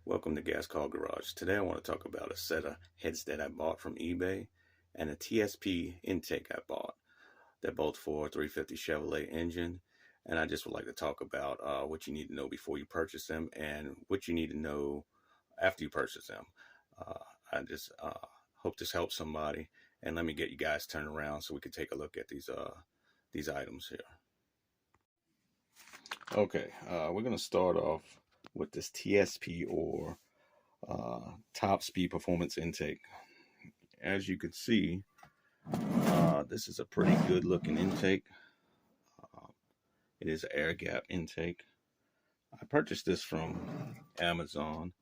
Welcome to Gas Call Garage. Today I want to talk about a set of heads that I bought from eBay and a TSP intake I bought. They're both for a 350 Chevrolet engine, and I just would like to talk about what you need to know before you purchase them and what you need to know after you purchase them. I just hope this helps somebody, and let me get you guys turned around so we can take a look at these items here. Okay, we're going to start off with this TSP or top speed performance intake. As you can see, this is a pretty good looking intake. It is an air gap intake. I purchased this from Amazon.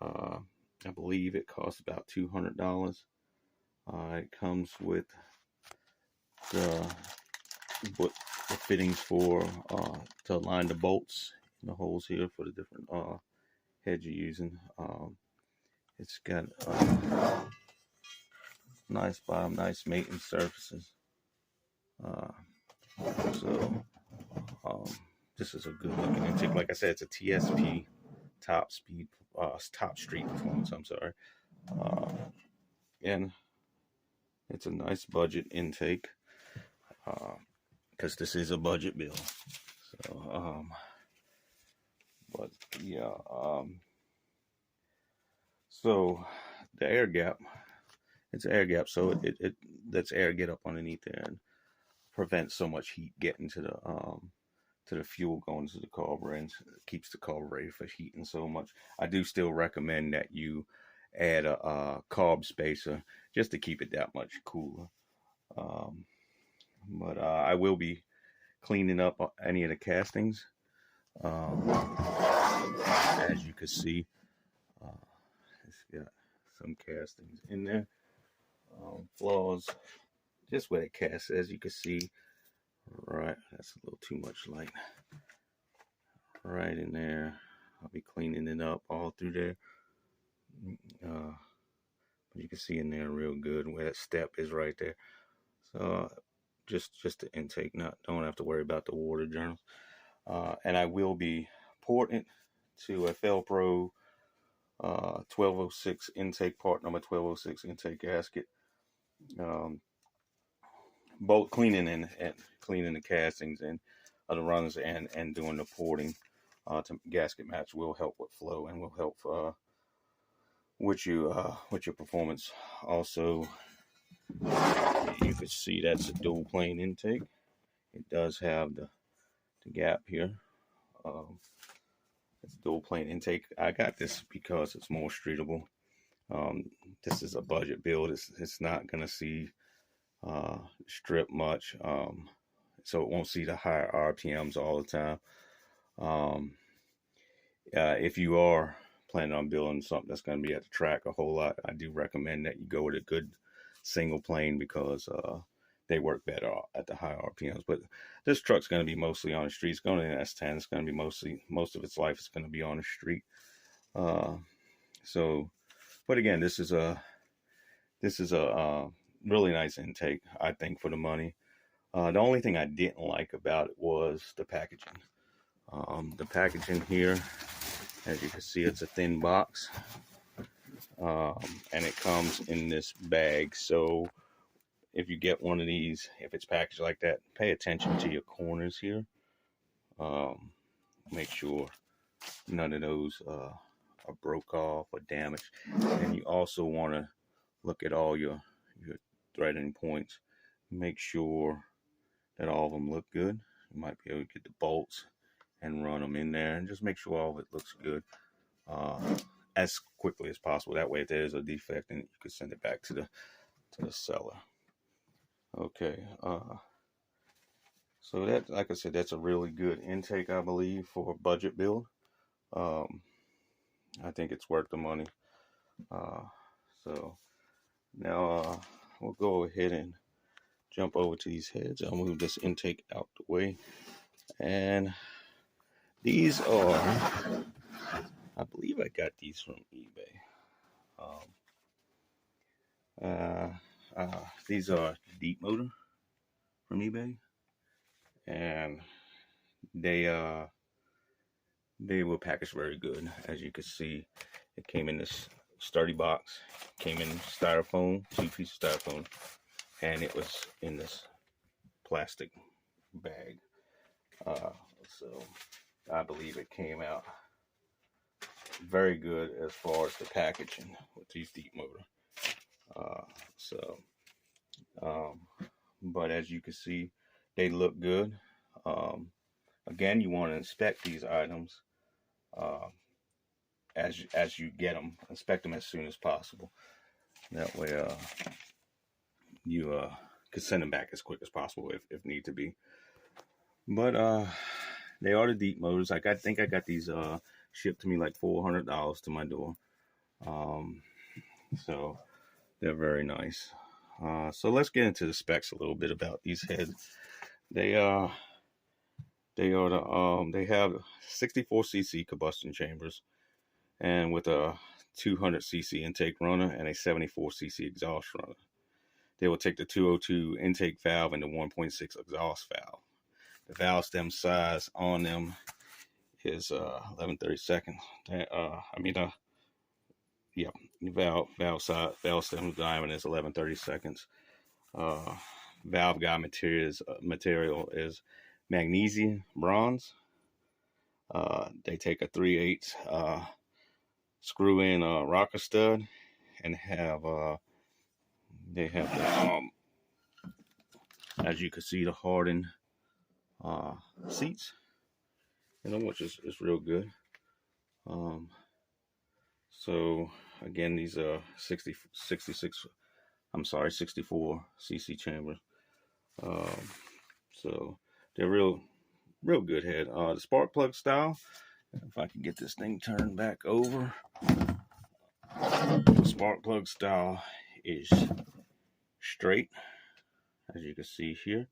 I believe it costs about $200. It comes with the fittings for to align the bolts in the holes here for the different heads you're using. It's got nice bottom, nice maintenance surfaces. This is a good looking intake. Like I said, it's a TSP top street performance. I'm sorry, and it's a nice budget intake because this is a budget build. So, but yeah, so the air gap, it's an air gap, so it lets air get up underneath there and prevents so much heat getting to the fuel going to the carburetor, and keeps the carburetor from heating so much. I do still recommend that you add a carb spacer just to keep it that much cooler. But I will be cleaning up any of the castings. As you can see, it's got some castings in there. Flaws, just where it casts, as you can see. Right, that's a little too much light. Right in there. I'll be cleaning it up all through there. You can see in there real good where that step is right there. So just the intake, don't have to worry about the water journals. And I will be porting it to a Felpro 1206 intake, part number 1206 intake gasket. Both cleaning and cleaning the castings and the runners and doing the porting to gasket match will help with flow and will help with your performance. Also, you can see that's a dual plane intake. It does have the gap here. It's a dual plane intake. I got this because it's more streetable. This is a budget build. It's not gonna see strip much, so it won't see the higher RPMs all the time. If you are planning on building something that's going to be at the track a whole lot, I do recommend that you go with a good single plane because they work better at the high RPMs. But this truck's going to be mostly on the street. It's going to be an S10. It's going to be most of its life is going to be on the street. But again, this is a really nice intake, I think, for the money. The only thing I didn't like about it was the packaging. The packaging here, as you can see, it's a thin box, and it comes in this bag. So if you get one of these, if it's packaged like that, pay attention to your corners here. Make sure none of those are broke off or damaged. And you also want to look at all your threading points. Make sure that all of them look good. You might be able to get the bolts and run them in there and just make sure all of it looks good as quickly as possible. That way, if there's a defect, then you can send it back to the seller. Okay, so that, like I said, that's a really good intake, I believe, for a budget build. I think it's worth the money. So now we'll go ahead and jump over to these heads. I'll move this intake out the way. And these are, I believe I got these from eBay. These are DeepMotor from eBay. And they they were packaged very good. As you can see, it came in this sturdy box, came in styrofoam, 2-piece styrofoam, and it was in this plastic bag. So I believe it came out very good as far as the packaging with these DeepMotor. So, but as you can see, they look good. Again, you want to inspect these items as you get them. Inspect them as soon as possible. That way, you can send them back as quick as possible if need to be. But they are the DeepMotors. I think I got these shipped to me like $400 to my door. So they're very nice. So let's get into the specs a little bit about these heads. They have 64cc combustion chambers, and with a 200cc intake runner and a 74cc exhaust runner. They will take the 202 intake valve and the 1.6 exhaust valve. The valve stem size on them is 11/32. Valve stem diameter is 11/32. Valve guide material is magnesium bronze. They take a 3/8 screw in rocker stud, and they have the as you can see, the hardened seats in them, which is real good. So again, these are 64cc chambers. So they're real good head. The spark plug style, if I can get this thing turned back over, the spark plug style is straight, as you can see here.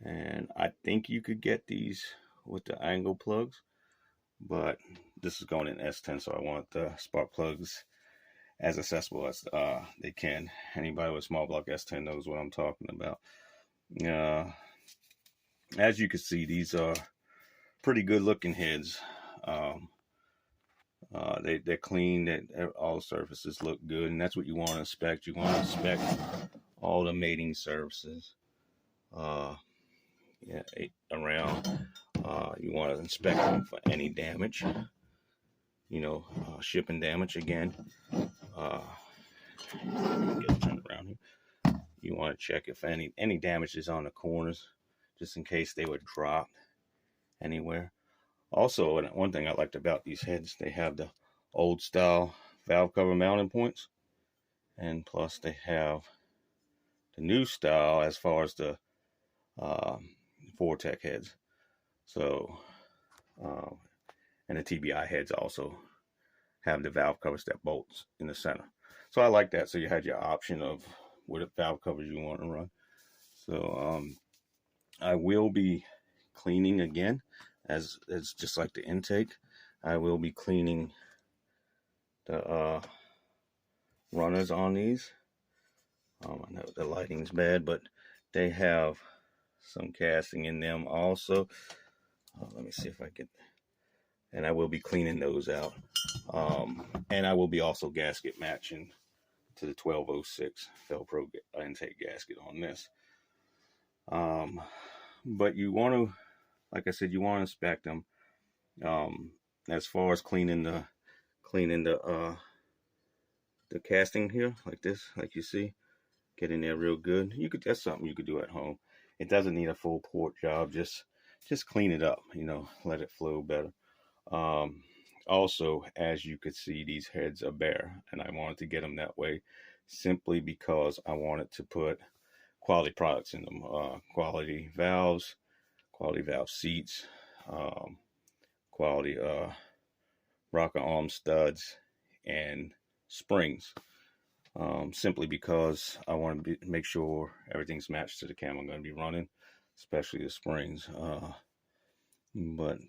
And I think you could get these with the angle plugs, but this is going in S10, so I want the spark plugs as accessible as they can. Anybody with small block S10 knows what I'm talking about. As you can see, these are pretty good looking heads. They're clean. All surfaces look good, and that's what you want to inspect. You want to inspect all the mating surfaces around. You want to inspect them for any damage, shipping damage. Again, get it turned around here. You want to check if any damage is on the corners, just in case they were dropped anywhere. Also, one thing I liked about these heads, they have the old style valve cover mounting points, and plus they have the new style as far as the Vortec heads. So, and the TBI heads also have the valve covers that bolts in the center. So I like that. So you had your option of what valve covers you want to run. So I will be cleaning again, as just like the intake. I will be cleaning the runners on these. I know the lighting's bad, but they have some casting in them also. Let me see if I can. And I will be cleaning those out. And I will be also gasket matching to the 1206 Velcro intake gasket on this. But you want to, like I said, you want to inspect them. As far as cleaning the casting here, like this, like you see, get in there real good. That's something you could do at home. It doesn't need a full port job. Just clean it up, let it flow better. Also, as you could see, these heads are bare, and I wanted to get them that way simply because I wanted to put quality products in them. Quality valves, quality valve seats, quality rocker arm studs, and springs. Simply because I want to make sure everything's matched to the cam I'm going to be running, especially the springs. But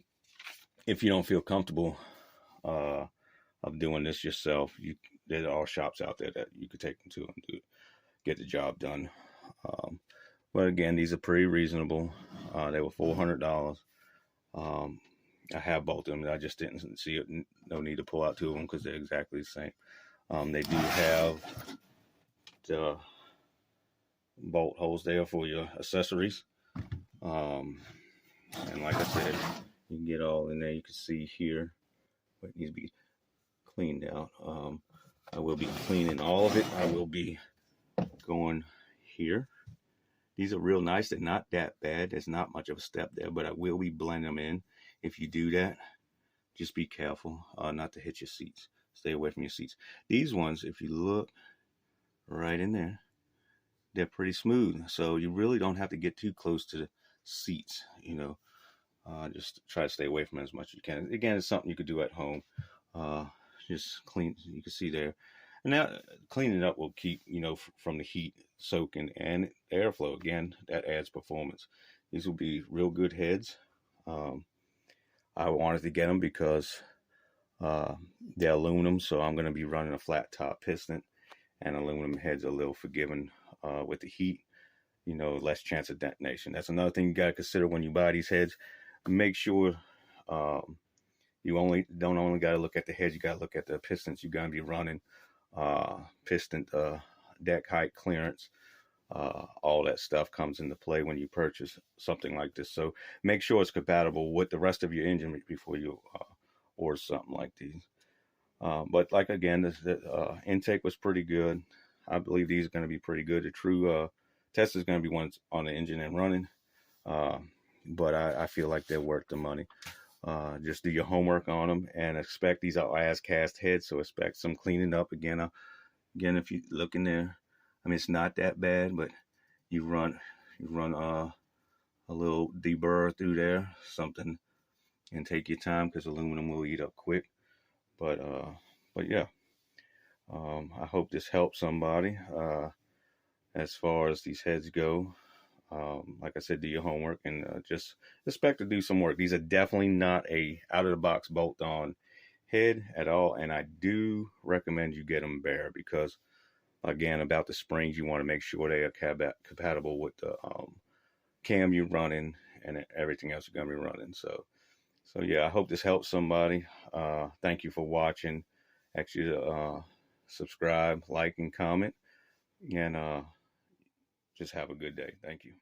if you don't feel comfortable of doing this yourself, there are shops out there that you could take them to and get the job done. But again, these are pretty reasonable. They were $400. I have both of them. I just didn't see it. No need to pull out two of them because they're exactly the same. They do have the bolt holes there for your accessories. And like I said, you can get all in there. You can see here what needs to be cleaned out. I will be cleaning all of it. I will be going here. These are real nice. They're not that bad. There's not much of a step there, but I will be blending them in. If you do that, just be careful not to hit your seats. Stay away from your seats. These ones, if you look right in there, they're pretty smooth. So you really don't have to get too close to the seats, you know. Just try to stay away from it as much as you can. Again, it's something you could do at home. Just clean, you can see there. And now cleaning it up will keep, you know, from the heat soaking and airflow. Again, that adds performance. These will be real good heads. I wanted to get them because they're aluminum, so I'm going to be running a flat top piston, and aluminum heads are a little forgiving with the heat, you know, less chance of detonation. That's another thing you got to consider when you buy these heads. Make sure you don't only got to look at the heads, you got to look at the pistons you're going to be running, piston deck height, clearance. All that stuff comes into play when you purchase something like this. So make sure it's compatible with the rest of your engine before you order something like these. But like again, the intake was pretty good. I believe these are going to be pretty good. The true test is going to be ones on the engine and running. But I feel like they're worth the money. Just do your homework on them and expect these are as cast heads, so expect some cleaning up. Again, if you look in there, I mean, it's not that bad, but you run a little deburr through there, something, and take your time because aluminum will eat up quick. But yeah, I hope this helps somebody as far as these heads go. Like I said, do your homework and just expect to do some work. These are definitely not a out of the box bolt on head at all, and I do recommend you get them bare because, again, about the springs, you want to make sure they are compatible with the cam you're running and everything else you're going to be running. So yeah, I hope this helps somebody. Thank you for watching. Actually, subscribe, like, and comment, and just have a good day. Thank you.